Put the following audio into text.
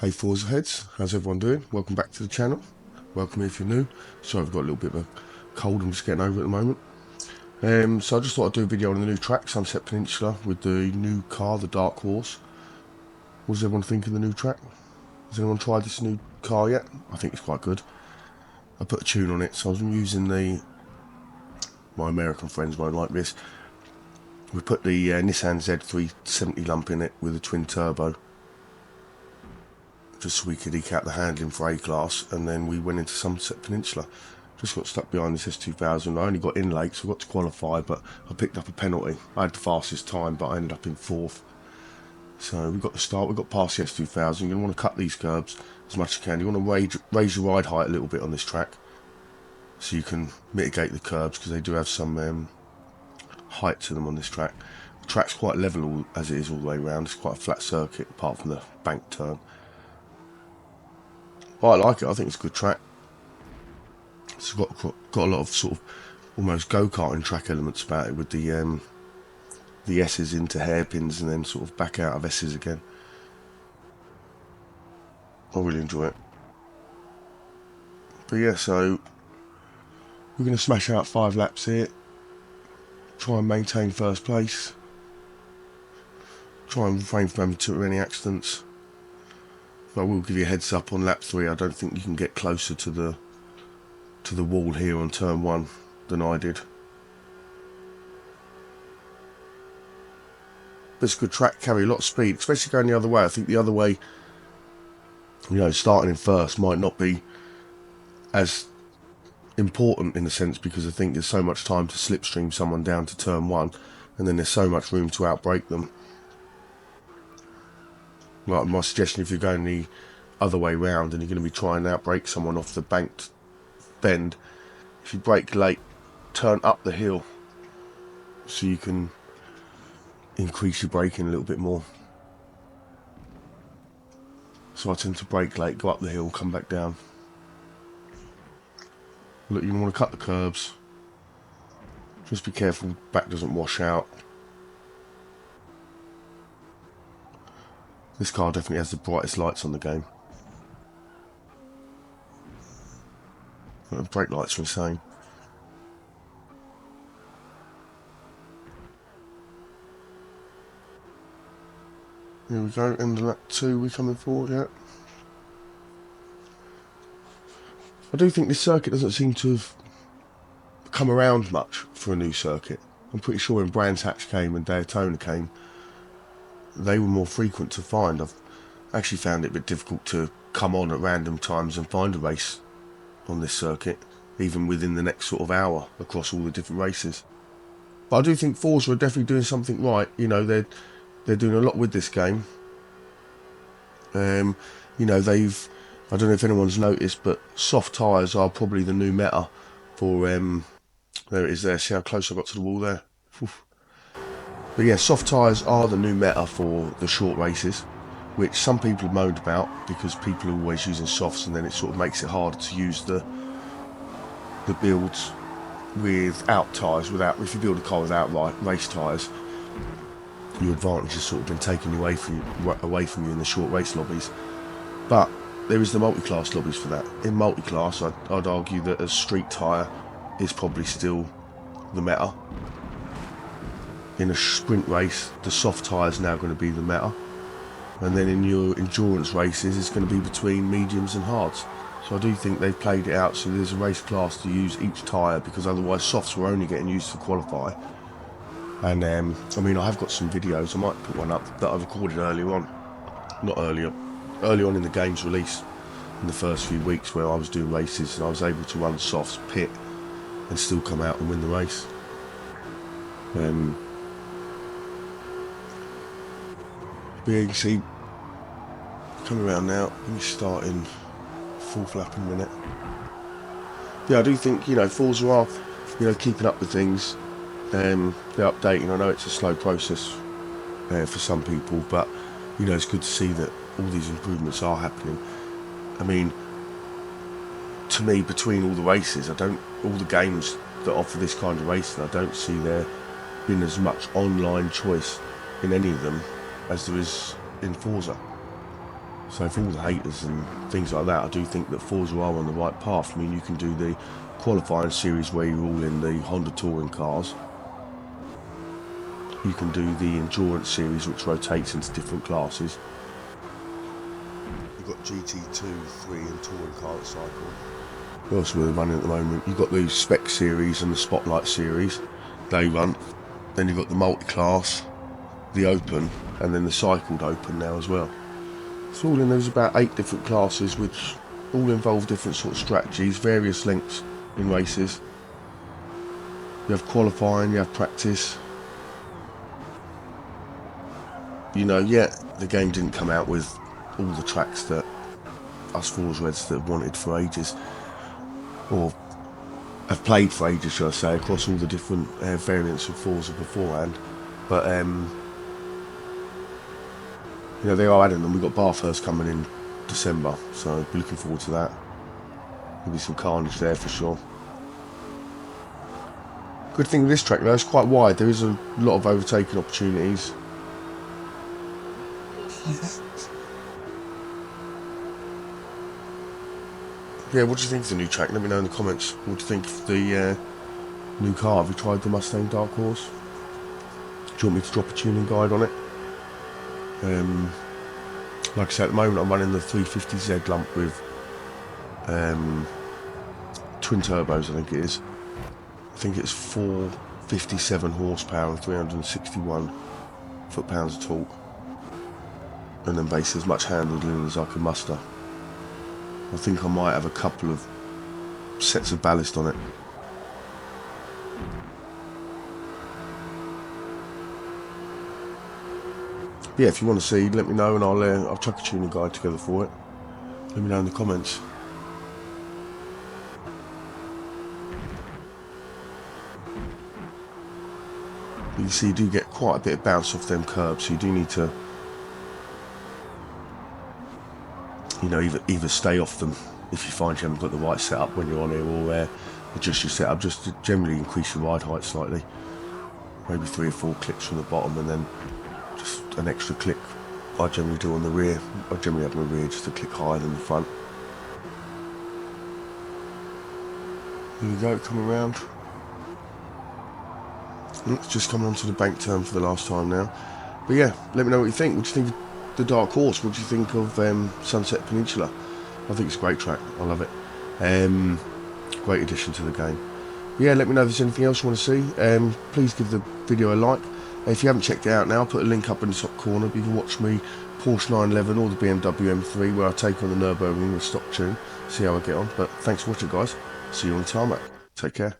Hey Forza heads, how's everyone doing? Welcome back to the channel. Welcome if you're new. Sorry I've got a little bit of a cold I'm just getting over at the moment. So I just thought I'd do a video on the new track, Sunset Peninsula, with the new car, the Dark Horse. What does everyone think of the new track? Has anyone tried this new car yet? I think it's quite good. I put a tune on it, so I was using my American friends won't like this. We put the Nissan Z370 lump in it with a twin turbo, just so we could eke out the handling for A-Class, and then we went into Sunset Peninsula. Just got stuck behind this S2000. I only got in late, so I got to qualify, but I picked up a penalty. I had the fastest time, but I ended up in 4th. So we got the start, we got past the S2000. You're going to want to cut these curbs as much as you can. You want to raise your ride height a little bit on this track, so you can mitigate the curbs, because they do have some height to them on this track. The track's quite level as it is all the way around. It's quite a flat circuit, apart from the bank turn. But I like it. I think it's a good track. It's got a lot of sort of almost go-karting track elements about it, with the S's into hairpins and then sort of back out of S's again. I really enjoy it. But yeah, so we're going to smash out 5 laps here. Try and maintain first place. Try and refrain from having any accidents. But I will give you a heads up on lap 3. I don't think you can get closer to the wall here on turn 1 than I did. But it's a good track, carry a lot of speed, especially going the other way. I think the other way, you know, starting in first might not be as important in a sense, because I think there's so much time to slipstream someone down to turn 1, and then there's so much room to outbrake them. Like my suggestion, if you're going the other way round and you're going to be trying to outbrake someone off the banked bend, if you brake late, turn up the hill so you can increase your braking a little bit more. So I tend to brake late, go up the hill, come back down. Look, you want to cut the curbs. Just be careful back doesn't wash out. This car definitely has the brightest lights on the game. The brake lights are insane. Here we go, end of lap 2, we're coming forward, yeah. I do think this circuit doesn't seem to have come around much for a new circuit. I'm pretty sure when Brands Hatch came and Daytona came, they were more frequent to find. I've actually found it a bit difficult to come on at random times and find a race on this circuit, even within the next sort of hour across all the different races. But I do think Forza are definitely doing something right. You know, they're doing a lot with this game. You know, I don't know if anyone's noticed, but soft tyres are probably the new meta for there it is there. See how close I got to the wall there? Oof. But yeah, soft tyres are the new meta for the short races, which some people have moaned about, because people are always using softs, and then it sort of makes it harder to use the builds without tyres. If you build a car without race tyres, your advantage has sort of been taken away from you in the short race lobbies. But there is the multi-class lobbies for that. In multi-class, I'd argue that a street tyre is probably still the meta. In a sprint race, the soft tyre is now going to be the meta. And then in your endurance races, it's going to be between mediums and hards. So I do think they've played it out so there's a race class to use each tyre, because otherwise softs were only getting used to qualify. And I mean, I have got some videos, I might put one up, that I recorded earlier on. Not earlier, early on in the game's release, in the first few weeks, where I was doing races and I was able to run softs, pit, and still come out and win the race. But yeah, you can see, coming around now, let me start in 4th lap in a minute. Yeah, I do think, you know, Forza are, you know, keeping up with things. They're updating. I know it's a slow process for some people, but you know, it's good to see that all these improvements are happening. I mean, to me, between all the races, all the games that offer this kind of racing, I don't see there being as much online choice in any of them as there is in Forza. So for all the haters and things like that, I do think that Forza are on the right path. I mean, you can do the qualifying series where you're all in the Honda Touring cars. You can do the endurance series, which rotates into different classes. You've got GT2, 3 and touring car cycle. What else we're running at the moment? You've got the spec series and the spotlight series. They run. Then you've got the multi-class, the open, and then the cycled open now as well. So all in, there's about 8 different classes which all involve different sort of strategies, various lengths in races. You have qualifying, you have practice. You know, yeah, the game didn't come out with all the tracks that us Forza heads that have wanted for ages, or have played for ages, shall I say, across all the different variants of Forza beforehand. But you know, they are adding them. We've got Bathurst coming in December, so we're looking forward to that. There'll be some carnage there for sure. Good thing with this track though, it's quite wide. There is a lot of overtaking opportunities. Yeah, what do you think of the new track? Let me know in the comments. What do you think of the new car? Have you tried the Mustang Dark Horse? Do you want me to drop a tuning guide on it? Like I said, at the moment I'm running the 350Z lump with twin turbos, I think it is. I think it's 457 horsepower and 361 foot-pounds of torque. And then basically as much handling as I can muster. I think I might have a couple of sets of ballast on it. But yeah, if you want to see, let me know and I'll chuck a tuning guide together for it. Let me know in the comments. You see, you do get quite a bit of bounce off them curbs, so you do need to, you know, either stay off them if you find you haven't got the right setup when you're on here, or adjust your setup just to generally increase your ride height slightly. Maybe 3 or 4 clicks from the bottom and then just an extra click I generally do on the rear. I generally have my rear just a click higher than the front. Here we go, coming around. It's just coming onto the bank turn for the last time now. But yeah, let me know what you think. What do you think of the Dark Horse? What do you think of Sunset Peninsula? I think it's a great track. I love it. Great addition to the game. But yeah, let me know if there's anything else you want to see. Please give the video a like. If you haven't checked it out now, I'll put a link up in the top corner. You can watch me Porsche 911 or the BMW M3 where I take on the Nürburgring with stock tune. See how I get on. But thanks for watching, guys. See you on the tarmac. Take care.